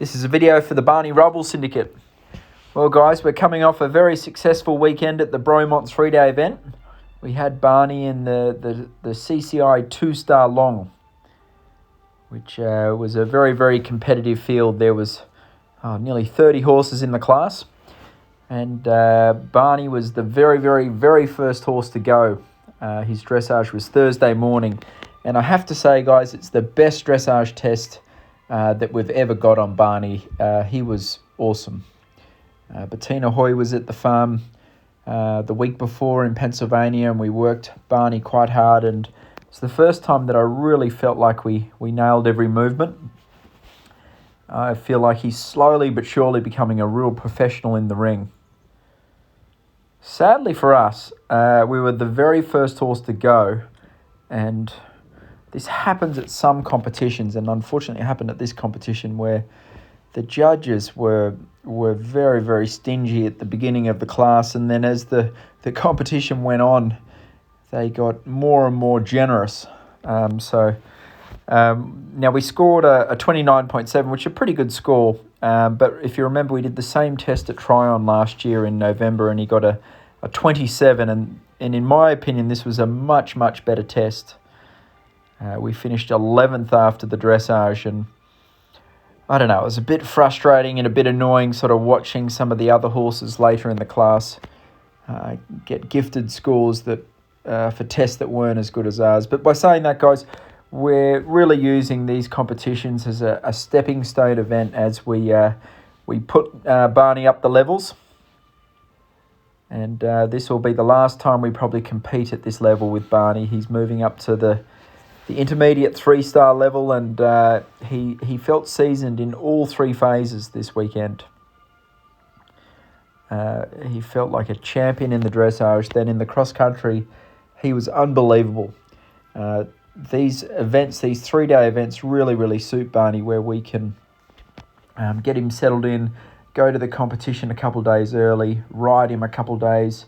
This is a video for the Barney Rubble Syndicate. Well guys, we're coming off a very successful weekend at the Bromont 3-day event. We had Barney in the CCI 2-star long, which was a very, very competitive field. There was nearly 30 horses in the class. And Barney was the very, very, very first horse to go. His dressage was Thursday morning. And I have to say, guys, it's the best dressage test that we've ever got on Barney. He was awesome. Bettina Hoy was at the farm the week before in Pennsylvania, and we worked Barney quite hard. And it's the first time that I really felt like we nailed every movement. I feel like he's slowly but surely becoming a real professional in the ring. Sadly for us, we were the very first horse to go, and this happens at some competitions, and unfortunately it happened at this competition where the judges were very, very stingy at the beginning of the class, and then as the competition went on, they got more and more generous. Now we scored a 29.7, which is a pretty good score, but if you remember, we did the same test at Tryon last year in November, and he got a 27, and in my opinion, this was a much, much better test. We finished 11th after the dressage, and I don't know, it was a bit frustrating and a bit annoying sort of watching some of the other horses later in the class get gifted scores that for tests that weren't as good as ours. But by saying that, guys, we're really using these competitions as a stepping stone event as we put Barney up the levels. And this will be the last time we probably compete at this level with Barney. He's moving up to the intermediate 3-star level, and he felt seasoned in all 3 phases this weekend. He felt like a champion in the dressage. Then in the cross-country, he was unbelievable. These events, these 3-day events, really, really suit Barney, where we can get him settled in, go to the competition a couple of days early, ride him a couple of days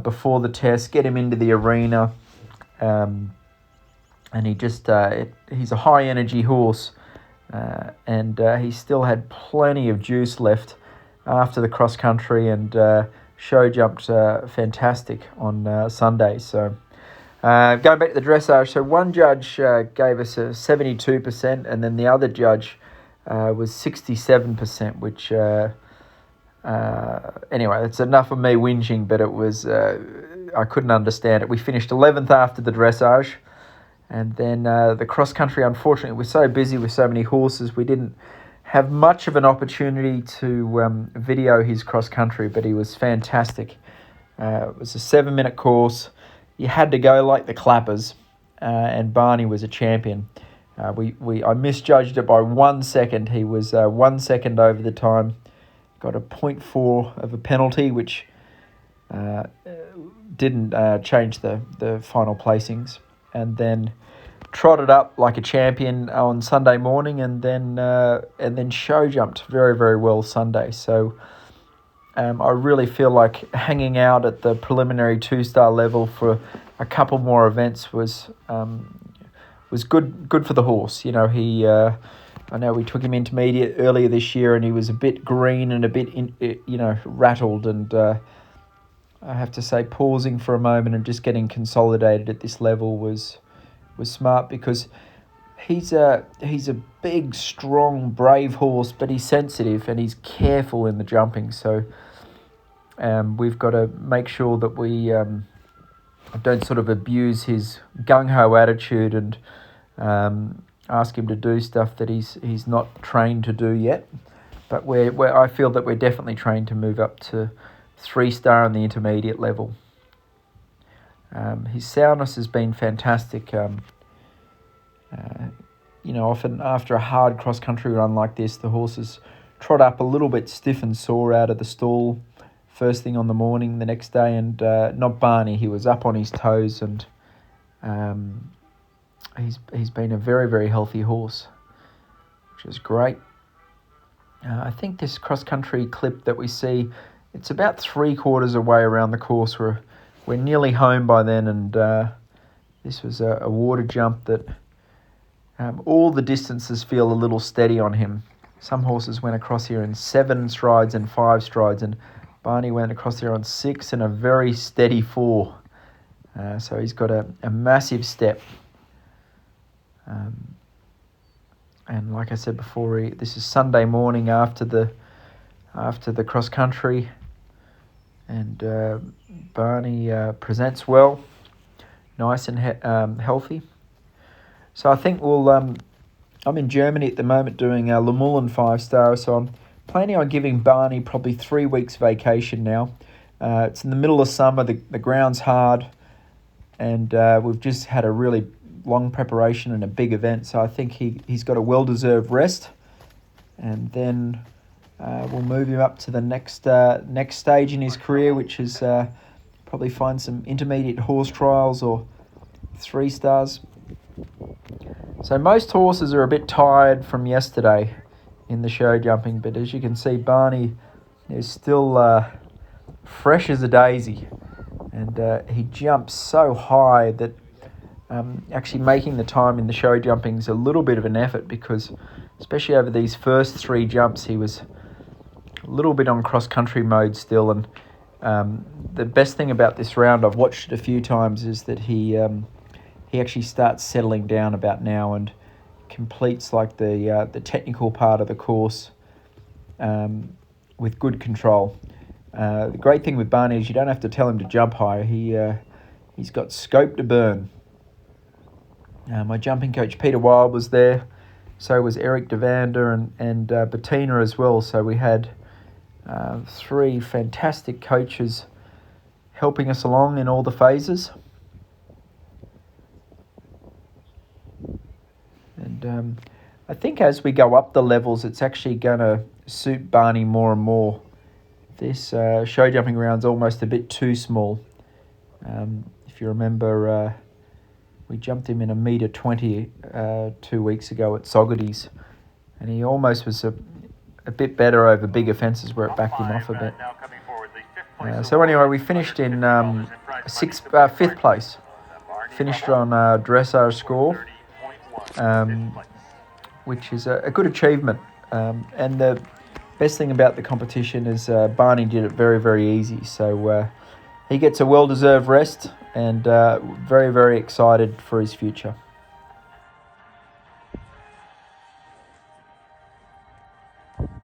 before the test, get him into the arena. And he just, he's a high-energy horse, and he still had plenty of juice left after the cross-country, and show jumped fantastic on Sunday. So going back to the dressage, so one judge gave us a 72%, and then the other judge was 67%, which, anyway, that's enough of me whinging, but it was, I couldn't understand it. We finished 11th after the dressage. And then the cross-country, unfortunately, we're so busy with so many horses, we didn't have much of an opportunity to video his cross-country, but he was fantastic. It was a 7-minute course. You had to go like the clappers, and Barney was a champion. I misjudged it by 1 second. He was 1 second over the time. Got a 0.4 of a penalty, which didn't change the final placings. And then trotted up like a champion on Sunday morning, and then show jumped very, very well Sunday. So I really feel like hanging out at the preliminary 2-star level for a couple more events was good for the horse. You know, I know we took him intermediate earlier this year, and he was a bit green and a bit rattled, and I have to say, pausing for a moment and just getting consolidated at this level was smart, because he's a big, strong, brave horse, but he's sensitive and he's careful in the jumping. So we've got to make sure that we don't sort of abuse his gung-ho attitude and ask him to do stuff that he's not trained to do yet. But I feel that we're definitely trained to move up to 3-star on the intermediate level. His soundness has been fantastic. Often after a hard cross-country run like this, the horses trot up a little bit stiff and sore out of the stall first thing on the morning the next day, and not Barney. He was up on his toes, and he's been a very, very healthy horse, which is great. I think this cross-country clip that we see, it's about 3/4 away around the course. We're nearly home by then, and this was a water jump that all the distances feel a little steady on him. Some horses went across here in 7 strides and 5 strides, and Barney went across here on 6 and a very steady 4. So he's got a massive step. And like I said before, this is Sunday morning after the cross country, and Barney presents well, nice and healthy. So I think I'm in Germany at the moment doing a Le Moulin 5-star, so I'm planning on giving Barney probably 3 weeks vacation now. It's in the middle of summer, the ground's hard, and we've just had a really long preparation and a big event, so I think he's got a well-deserved rest, and then we'll move him up to the next stage in his career, which is probably find some intermediate horse trials or 3 stars. So most horses are a bit tired from yesterday in the show jumping, but as you can see, Barney is still fresh as a daisy, and he jumps so high that actually making the time in the show jumping is a little bit of an effort, because especially over these first 3 jumps he was a little bit on cross-country mode still, and the best thing about this round, I've watched it a few times, is that he actually starts settling down about now and completes like the technical part of the course with good control. The great thing with Barney is you don't have to tell him to jump high. He's got scope to burn. My jumping coach Peter Wilde was there, so was Eric Devander and Bettina as well. So we had 3 fantastic coaches helping us along in all the phases. And I think as we go up the levels, it's actually going to suit Barney more and more. This show jumping round's almost a bit too small. If you remember, we jumped him in 1.20 m 2 weeks ago at Saugerties, and he almost was a bit better over bigger fences where it backed him off a bit. So anyway, we finished in 5th place. Finished on a dressage score, which is a good achievement. And the best thing about the competition is Barney did it very, very easy. So he gets a well-deserved rest, and very, very excited for his future.